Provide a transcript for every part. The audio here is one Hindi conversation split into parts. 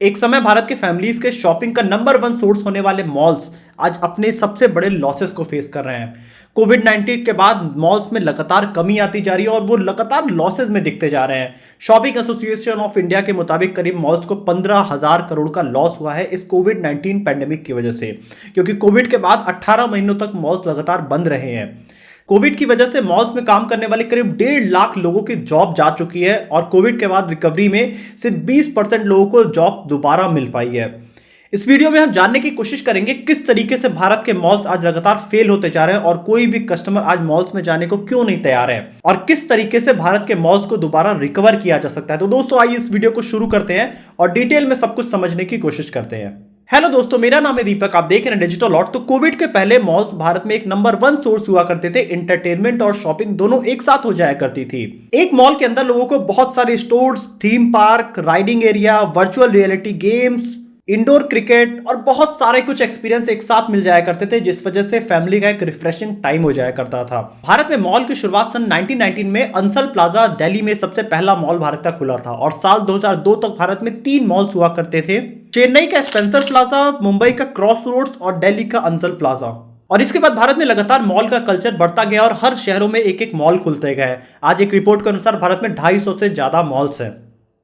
एक समय भारत के फैमिलीज के शॉपिंग का नंबर वन सोर्स होने वाले मॉल्स आज अपने सबसे बड़े लॉसेस को फेस कर रहे हैं। कोविड 19 के बाद मॉल्स में लगातार कमी आती जा रही है और वो लगातार लॉसेस में दिखते जा रहे हैं। शॉपिंग एसोसिएशन ऑफ इंडिया के मुताबिक करीब मॉल्स को 15,000 करोड़ का लॉस हुआ है इस कोविड 19 पैंडेमिक की वजह से, क्योंकि कोविड के बाद 18 महीनों तक मॉल्स लगातार बंद रहे हैं। कोविड की वजह से मॉल्स में काम करने वाले करीब 1.5 लाख लोगों की जॉब जा चुकी है और कोविड के बाद रिकवरी में सिर्फ 20% लोगों को जॉब दोबारा मिल पाई है। इस वीडियो में हम जानने की कोशिश करेंगे किस तरीके से भारत के मॉल्स आज लगातार फेल होते जा रहे हैं और कोई भी कस्टमर आज मॉल्स में जाने को क्यों नहीं तैयार है और किस तरीके से भारत के मॉल्स को दोबारा रिकवर किया जा सकता है। तो दोस्तों आइए इस वीडियो को शुरू करते हैं और डिटेल में सब कुछ समझने की कोशिश करते हैं। हेलो दोस्तों, मेरा नाम है दीपक, आप देख रहे हैं डिजिटल लॉट। तो कोविड के पहले मॉल्स भारत में एक नंबर वन सोर्स हुआ करते थे। एंटरटेनमेंट और शॉपिंग दोनों एक साथ हो जाया करती थी। एक मॉल के अंदर लोगों को बहुत सारे stores, theme park, riding area, virtual reality games, indoor cricket और बहुत सारे कुछ एक्सपीरियंस एक साथ मिल जाया करते थे, जिस वजह से फैमिली का एक रिफ्रेशिंग टाइम हो जाया करता था। भारत में मॉल की शुरुआत सन 1919 में अंसल प्लाजा दिल्ली में सबसे पहला मॉल भारत का खुला था और साल 2002 तक भारत में 3 मॉल्स हुआ करते थे। चेन्नई का स्पेंसर प्लाजा, मुंबई का क्रॉस रोड्स और दिल्ली का अंसल प्लाजा। और इसके बाद भारत में लगातार मॉल का कल्चर बढ़ता गया और हर शहरों में एक एक मॉल खुलते गए। आज एक रिपोर्ट के अनुसार भारत में 250 से ज्यादा मॉल्स हैं।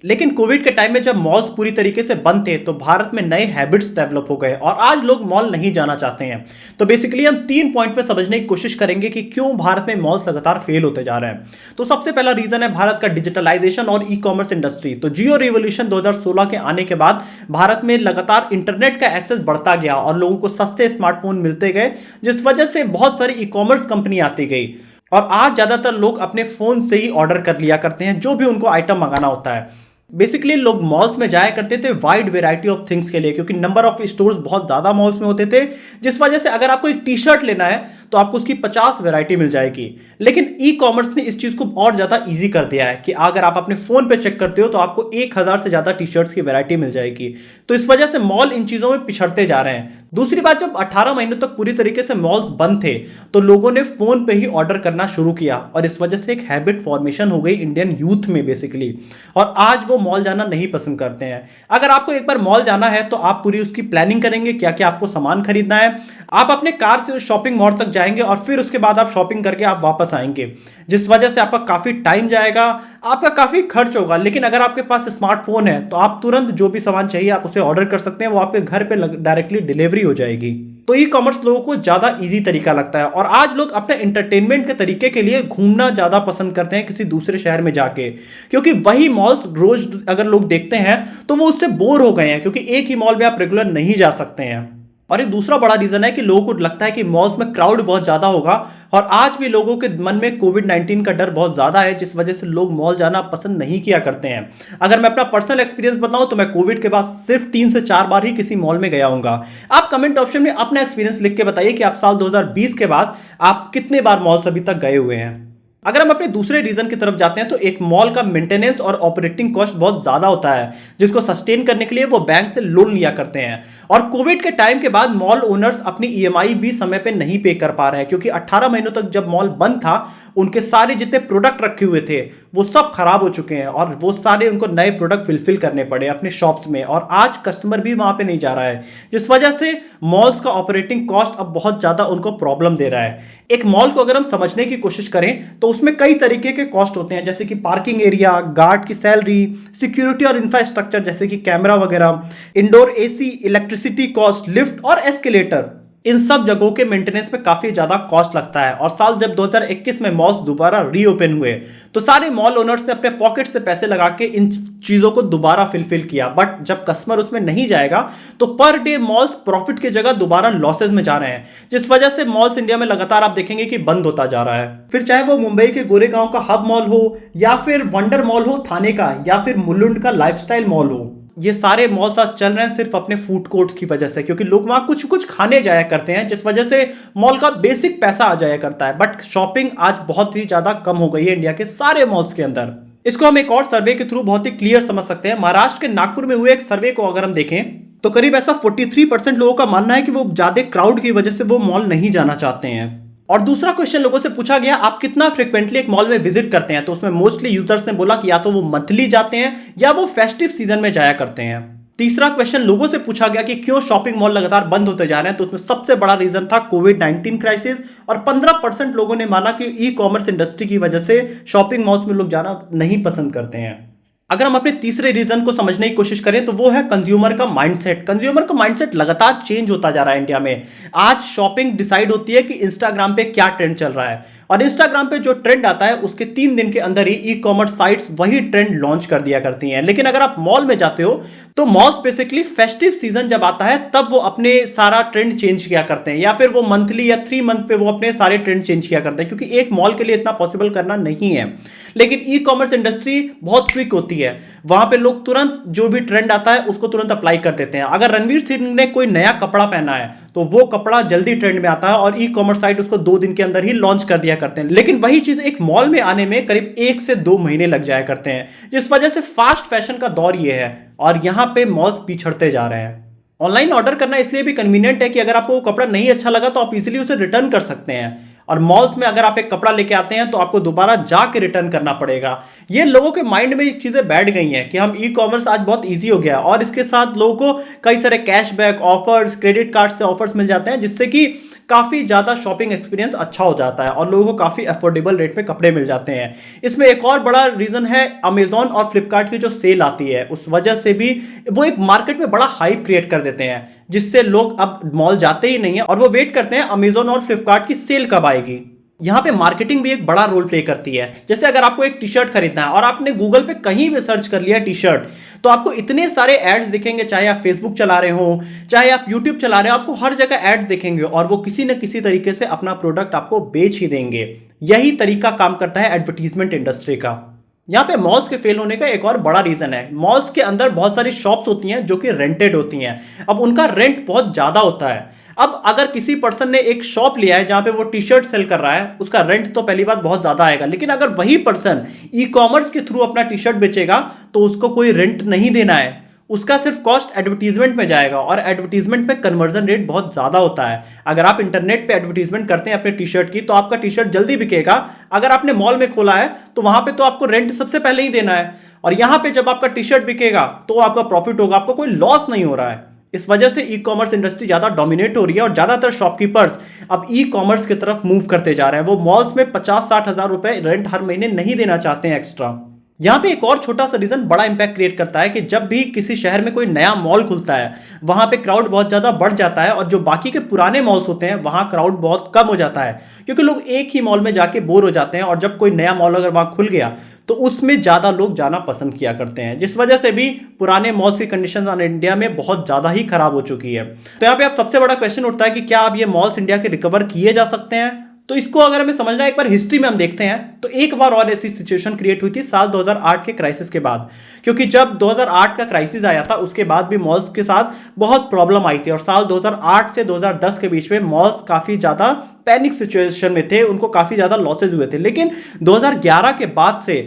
लेकिन कोविड के टाइम में जब मॉल्स पूरी तरीके से बंद थे तो भारत में नए हैबिट्स डेवलप हो गए और आज लोग मॉल नहीं जाना चाहते हैं। तो बेसिकली हम 3 पॉइंट में समझने की कोशिश करेंगे कि क्यों भारत में मॉल्स लगातार फेल होते जा रहे हैं। तो सबसे पहला रीजन है भारत का डिजिटलाइजेशन और ई कॉमर्स इंडस्ट्री। तो जियो रिवोल्यूशन 2016 के आने के बाद भारत में लगातार इंटरनेट का एक्सेस बढ़ता गया और लोगों को सस्ते स्मार्टफोन मिलते गए, जिस वजह से बहुत सारी ई कॉमर्स कंपनी आती गई और आज ज्यादातर लोग अपने फोन से ही ऑर्डर कर लिया करते हैं जो भी उनको आइटम मंगाना होता है। बेसिकली लोग मॉल्स में जाया करते थे वाइड वेराइटी ऑफ थिंग्स के लिए, क्योंकि नंबर ऑफ स्टोर्स बहुत ज्यादा मॉल्स में होते थे, जिस वजह से अगर आपको एक टी शर्ट लेना है तो आपको उसकी 50 वैरायटी मिल जाएगी। लेकिन ई कॉमर्स ने इस चीज को और ज्यादा इजी कर दिया है कि अगर आप अपने फोन पे चेक करते हो तो आपको 1000 से ज्यादा टी शर्ट्स की वैरायटी मिल जाएगी। तो इस वजह से मॉल इन चीजों में पिछड़ते जा रहे हैं। दूसरी बात, जब 18 महीनों तक पूरी तरीके से मॉल्स बंद थे तो लोगों ने फोन पे ही ऑर्डर करना शुरू किया और इस वजह से एक हैबिट फॉर्मेशन हो गई इंडियन यूथ में बेसिकली, और आज वो मॉल जाना नहीं पसंद करते हैं। अगर आपको एक बार मॉल जाना है तो आप पूरी उसकी प्लानिंग करेंगे, क्या क्या आपको सामान खरीदना है। आप अपने कार से उस शॉपिंग मॉल तक जाएंगे और फिर उसके बाद आप शॉपिंग करके आप वापस आएंगे, जिस वजह से आपका काफी टाइम जाएगा, आपका काफी खर्च होगा। लेकिन अगर आपके पास स्मार्टफोन है तो आप तुरंत जो भी सामान चाहिए आप उसे ऑर्डर कर सकते हैं, वो आपके घर पे डायरेक्टली डिलीवरी हो जाएगी। तो ई कॉमर्स लोगों को ज्यादा इजी तरीका लगता है और आज लोग अपने एंटरटेनमेंट के तरीके के लिए घूमना ज्यादा पसंद करते हैं किसी दूसरे शहर में जाके, क्योंकि वही मॉल्स रोज अगर लोग देखते हैं तो वो उससे बोर हो गए हैं, क्योंकि एक ही मॉल में आप रेगुलर नहीं जा सकते हैं। और एक दूसरा बड़ा रीजन है कि लोगों को लगता है कि मॉल्स में क्राउड बहुत ज्यादा होगा और आज भी लोगों के मन में कोविड 19 का डर बहुत ज्यादा है, जिस वजह से लोग मॉल जाना पसंद नहीं किया करते हैं। अगर मैं अपना पर्सनल एक्सपीरियंस बताऊं तो मैं कोविड के बाद सिर्फ 3 से 4 बार ही किसी मॉल में गया हूंगा। आप कमेंट ऑप्शन में अपना एक्सपीरियंस लिख के बताइए कि आप साल 2020 के बाद आप कितने बार मॉल्स अभी तक गए हुए हैं। अगर हम अपने दूसरे रीजन की तरफ जाते हैं तो एक मॉल का मेंटेनेंस और ऑपरेटिंग कॉस्ट बहुत ज्यादा होता है, जिसको सस्टेन करने के लिए वो बैंक से लोन लिया करते हैं। और कोविड के टाइम के बाद मॉल ओनर्स अपनी ईएमआई भी समय पे नहीं पे कर पा रहे हैं, क्योंकि 18 महीनों तक जब मॉल बंद था उनके सारे जितने प्रोडक्ट रखे हुए थे वो सब खराब हो चुके हैं और वो सारे उनको नए प्रोडक्ट फिलफिल करने पड़े अपने शॉप्स में, और आज कस्टमर भी वहां पे नहीं जा रहा है, जिस वजह से मॉल्स का ऑपरेटिंग कॉस्ट अब बहुत ज्यादा उनको प्रॉब्लम दे रहा है। एक मॉल को अगर हम समझने की कोशिश करें तो उसमें कई तरीके के कॉस्ट होते हैं, जैसे कि पार्किंग एरिया, गार्ड की सैलरी, सिक्योरिटी और इंफ्रास्ट्रक्चर जैसे कि कैमरा वगैरह, indoor AC, electricity cost, lift और एस्केलेटर। इन सब जगहों के मेंटेनेंस में काफी ज्यादा कॉस्ट लगता है। और साल जब 2021 में मॉल्स दोबारा रीओपन हुए तो सारे मॉल ओनर्स ने अपने पॉकेट से पैसे लगा के इन चीजों को दोबारा फिलफिल किया, बट जब कस्टमर उसमें नहीं जाएगा तो पर डे मॉल्स प्रॉफिट की जगह दोबारा लॉसेज में जा रहे हैं, जिस वजह से मॉल्स इंडिया में लगातार आप देखेंगे कि बंद होता जा रहा है। फिर चाहे वो मुंबई के गोरेगांव का हब मॉल हो या फिर वंडर मॉल हो थाने का या फिर मुलुंड का लाइफस्टाइल मॉल हो, ये सारे मॉल्स आज चल रहे हैं सिर्फ अपने फूड कोर्ट की वजह से, क्योंकि लोग वहां कुछ कुछ खाने जाया करते हैं, जिस वजह से मॉल का बेसिक पैसा आ जाया करता है। बट शॉपिंग आज बहुत ही ज्यादा कम हो गई है इंडिया के सारे मॉल्स के अंदर। इसको हम एक और सर्वे के थ्रू बहुत ही क्लियर समझ सकते हैं। महाराष्ट्र के नागपुर में हुए एक सर्वे को अगर हम देखें तो करीब ऐसा 43% लोगों का मानना है कि वो ज्यादा क्राउड की वजह से वो मॉल नहीं जाना चाहते हैं। और दूसरा क्वेश्चन लोगों से पूछा गया, आप कितना फ्रिक्वेंटली एक मॉल में विजिट करते हैं, तो उसमें मोस्टली यूजर्स ने बोला कि या तो वो मंथली जाते हैं या वो फेस्टिव सीजन में जाया करते हैं। तीसरा क्वेश्चन लोगों से पूछा गया कि क्यों शॉपिंग मॉल लगातार बंद होते जा रहे हैं, तो उसमें सबसे बड़ा रीजन था कोविड-19 क्राइसिस। और 15% लोगों ने माना कि ई कॉमर्स इंडस्ट्री की वजह से शॉपिंग मॉल्स में लोग जाना नहीं पसंद करते हैं। अगर हम अपने तीसरे रीजन को समझने की कोशिश करें तो वो है कंज्यूमर का माइंडसेट। कंज्यूमर का माइंडसेट लगातार चेंज होता जा रहा है इंडिया में। आज शॉपिंग डिसाइड होती है कि इंस्टाग्राम पे क्या ट्रेंड चल रहा है, और इंस्टाग्राम पे जो ट्रेंड आता है उसके 3 दिन के अंदर ही ई कॉमर्स साइट्स वही ट्रेंड लॉन्च कर दिया करती हैं। लेकिन अगर आप मॉल में जाते हो तो मॉल्स बेसिकली फेस्टिव सीजन जब आता है तब वो अपने सारा ट्रेंड चेंज किया करते हैं, या फिर वो मंथली या 3 मंथ पे वो अपने सारे ट्रेंड चेंज किया करते हैं, क्योंकि एक मॉल के लिए इतना पॉसिबल करना नहीं है। लेकिन ई कॉमर्स इंडस्ट्री बहुत क्विक होती है, वहां पे लोग तुरंत जो भी ट्रेंड आता है उसको तुरंत अप्लाई कर देते हैं। अगर रणवीर सिंह ने कोई नया कपड़ा पहना है तो वो कपड़ा जल्दी ट्रेंड में आता है और ई कॉमर्स साइट उसको 2 दिन के अंदर ही लॉन्च कर दिया करते हैं। लेकिन वही चीज एक मॉल में आने में करीब 1 से 2 महीने लग जाया करते हैं, जिस वजह से फास्ट फैशन का दौर ये है और यहां पे मॉल्स पिछड़ते जा रहे हैं। ऑनलाइन ऑर्डर करना इसलिए भी कन्वीनियंट है कि अगर आपको वो कपड़ा नहीं अच्छा लगा तो आप इजीली उसे रिटर्न कर सकते हैं, और मॉल्स में अगर आप एक कपड़ा लेके आते हैं तो आपको दोबारा जाके रिटर्न करना पड़ेगा। ये लोगों के माइंड में एक चीजें बैठ गई हैं कि हम ई कॉमर्स आज बहुत इजी हो गया, और इसके साथ लोगों को कई सारे कैशबैक ऑफर्स, क्रेडिट कार्ड से ऑफर्स मिल जाते हैं, जिससे कि काफी ज्यादा शॉपिंग एक्सपीरियंस अच्छा हो जाता है और लोगों को काफी अफोर्डेबल रेट में कपड़े मिल जाते हैं। इसमें एक और बड़ा रीजन है अमेजॉन और फ्लिपकार्ट की जो सेल आती है, उस वजह से भी वो एक मार्केट में बड़ा हाइप क्रिएट कर देते हैं, जिससे लोग अब मॉल जाते ही नहीं है और वो वेट करते हैं अमेजॉन और फ्लिपकार्ट की सेल कब आएगी। यहां पे मार्केटिंग भी एक बड़ा रोल प्ले करती है। जैसे अगर आपको एक टी शर्ट खरीदना है और आपने गूगल पे कहीं भी सर्च कर लिया टी शर्ट, तो आपको इतने सारे एड्स दिखेंगे, चाहे आप फेसबुक चला रहे हो चाहे आप यूट्यूब चला रहे हो, आपको हर जगह एड्स दिखेंगे और वो किसी न किसी तरीके से अपना प्रोडक्ट आपको बेच ही देंगे। यही तरीका काम करता है एडवर्टीजमेंट इंडस्ट्री का। यहाँ पे मॉल्स के फेल होने का एक और बड़ा रीजन है, मॉल्स के अंदर बहुत सारी शॉप्स होती हैं जो कि रेंटेड होती हैं। अब उनका रेंट बहुत ज्यादा होता है। अब अगर किसी पर्सन ने एक शॉप लिया है जहां पे वो टी शर्ट सेल कर रहा है, उसका रेंट तो पहली बात बहुत ज्यादा आएगा, लेकिन अगर वही पर्सन ई कॉमर्स के थ्रू अपना टी शर्ट बेचेगा तो उसको कोई रेंट नहीं देना है, उसका सिर्फ कॉस्ट एडवर्टीजमेंट में जाएगा, और एडवर्टीजमेंट में कन्वर्जन रेट बहुत ज्यादा होता है। अगर आप इंटरनेट पे एडवर्टीजमेंट करते हैं अपने टी शर्ट की तो आपका टी शर्ट जल्दी बिकेगा। अगर आपने मॉल में खोला है तो वहां पे तो आपको रेंट सबसे पहले ही देना है, और यहां पे जब आपका टी शर्ट बिकेगा तो आपका प्रॉफिट होगा, आपको कोई लॉस नहीं हो रहा है। इस वजह से ई कॉमर्स इंडस्ट्री ज्यादा डोमिनेट हो रही है और ज्यादातर शॉपकीपर्स अब ई कॉमर्स की तरफ मूव करते जा रहे हैं। वो मॉल्स में 50-60 हजार रुपए रेंट हर महीने नहीं देना चाहते हैं एक्स्ट्रा। यहां पे एक और छोटा सा रीजन बड़ा इंपैक्ट क्रिएट करता है कि जब भी किसी शहर में कोई नया मॉल खुलता है वहां पे क्राउड बहुत ज्यादा बढ़ जाता है, और जो बाकी के पुराने मॉल्स होते हैं वहां क्राउड बहुत कम हो जाता है, क्योंकि लोग एक ही मॉल में जाके बोर हो जाते हैं, और जब कोई नया मॉल अगर वहां खुल गया तो उसमें ज्यादा लोग जाना पसंद किया करते हैं, जिस वजह से भी पुराने मॉल्स की कंडीशन इंडिया में बहुत ज्यादा ही खराब हो चुकी है। तो यहाँ पे आप सबसे बड़ा क्वेश्चन उठता है कि क्या अब ये मॉल्स इंडिया के रिकवर किए जा सकते हैं? तो इसको अगर हमें समझना है, एक बार हिस्ट्री में हम देखते हैं तो एक बार और ऐसी सिचुएशन क्रिएट हुई थी साल 2008 के क्राइसिस के बाद, क्योंकि जब 2008 का क्राइसिस आया था उसके बाद भी मॉल्स के साथ बहुत प्रॉब्लम आई थी, और साल 2008 से 2010 के बीच में मॉल्स काफी ज्यादा पैनिक सिचुएशन में थे, उनको काफी ज्यादा लॉसेज हुए थे। लेकिन 2011 के बाद से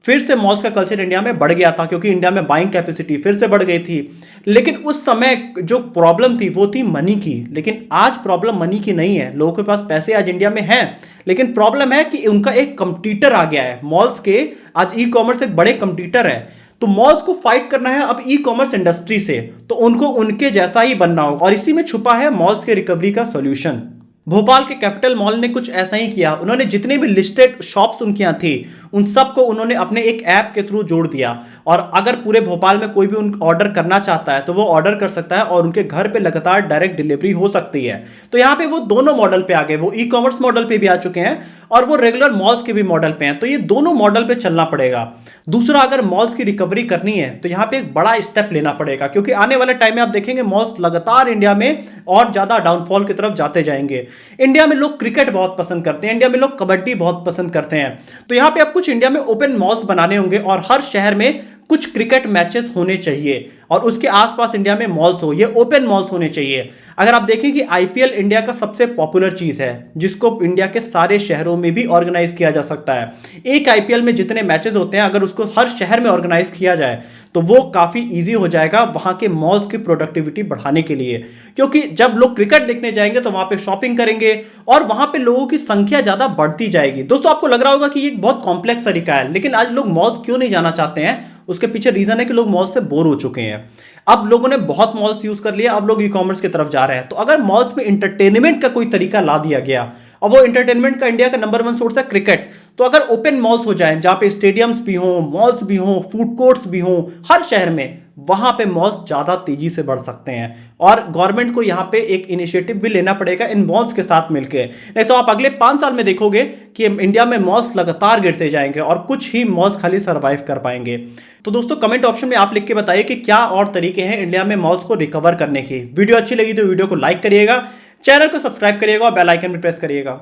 फिर से मॉल्स का कल्चर इंडिया में बढ़ गया था, क्योंकि इंडिया में बाइंग कैपेसिटी फिर से बढ़ गई थी। लेकिन उस समय जो प्रॉब्लम थी वो थी मनी की, लेकिन आज प्रॉब्लम मनी की नहीं है। लोगों के पास पैसे आज इंडिया में हैं, लेकिन प्रॉब्लम है कि उनका एक कंपटीटर आ गया है मॉल्स के। आज ई कॉमर्स एक बड़े कंपटीटर है, तो मॉल्स को फाइट करना है अब ई कॉमर्स इंडस्ट्री से, तो उनको उनके जैसा ही बनना होगा, और इसी में छुपा है मॉल्स के रिकवरी का सॉल्यूशन। भोपाल के कैपिटल मॉल ने कुछ ऐसा ही किया। उन्होंने जितने भी लिस्टेड शॉप्स उनकी यहाँ थी उन सबको उन्होंने अपने एक ऐप के थ्रू जोड़ दिया, और अगर पूरे भोपाल में कोई भी उन ऑर्डर करना चाहता है तो वो ऑर्डर कर सकता है और उनके घर पे लगातार डायरेक्ट डिलीवरी हो सकती है। तो यहाँ पे वो दोनों मॉडल पे आ गए, वो ई कॉमर्स मॉडल पे भी आ चुके हैं और वो रेगुलर मॉल्स के भी मॉडल पे हैं। तो ये दोनों मॉडल पे चलना पड़ेगा। दूसरा, अगर मॉल्स की रिकवरी करनी है तो यहाँ पे एक बड़ा स्टेप लेना पड़ेगा, क्योंकि आने वाले टाइम में आप देखेंगे मॉल्स लगातार इंडिया में और ज्यादा डाउनफॉल की तरफ जाते जाएंगे। इंडिया में लोग क्रिकेट बहुत पसंद करते हैं, इंडिया में लोग कबड्डी बहुत पसंद करते हैं, तो यहाँ पे अब कुछ इंडिया में ओपन मॉल्स बनाने होंगे और हर शहर में कुछ क्रिकेट मैचेस होने चाहिए और उसके आसपास इंडिया में मॉल्स हो, ये ओपन मॉल्स होने चाहिए। अगर आप देखें कि आईपीएल इंडिया का सबसे पॉपुलर चीज है जिसको इंडिया के सारे शहरों में भी ऑर्गेनाइज किया जा सकता है। एक आईपीएल में जितने मैचेस होते हैं अगर उसको हर शहर में ऑर्गेनाइज किया जाए तो वो काफी इजी हो जाएगा वहां के मॉल्स की प्रोडक्टिविटी बढ़ाने के लिए, क्योंकि जब लोग क्रिकेट देखने जाएंगे तो वहां पे शॉपिंग करेंगे और वहां पे लोगों की संख्या ज्यादा बढ़ती जाएगी। दोस्तों, आपको लग रहा होगा कि ये एक बहुत कॉम्प्लेक्स तरीका है, लेकिन आज लोग मॉल्स क्यों नहीं जाना चाहते हैं? उसके पीछे रीजन है कि लोग मॉल से बोर हो चुके हैं। अब लोगों ने बहुत मॉल्स यूज कर लिया, अब लोग ई कॉमर्स की तरफ जा रहे हैं। तो अगर मॉल्स में इंटरटेनमेंट का कोई तरीका ला दिया गया, और वो इंटरटेनमेंट का इंडिया का नंबर 1 सोर्स है क्रिकेट, तो अगर ओपन मॉल्स हो जाएं जहां पे स्टेडियम्स भी हों, मॉल्स भी हों, फूड कोर्ट्स भी हों हर शहर में, वहां पे मॉल्स ज्यादा तेजी से बढ़ सकते हैं। और गवर्नमेंट को यहां पे एक इनिशिएटिव भी लेना पड़ेगा इन मॉल्स के साथ मिलकर, नहीं तो आप अगले 5 साल में देखोगे कि इंडिया में मॉल्स लगातार गिरते जाएंगे और कुछ ही मॉल्स खाली सर्वाइव कर पाएंगे। तो दोस्तों कमेंट ऑप्शन में आप लिख के बताइए कि क्या और तरीके हैं इंडिया में मॉल्स को रिकवर करने की। वीडियो अच्छी लगी तो वीडियो को लाइक करिएगा, चैनल को सब्सक्राइब करिएगा और बेल आइकन भी प्रेस करिएगा।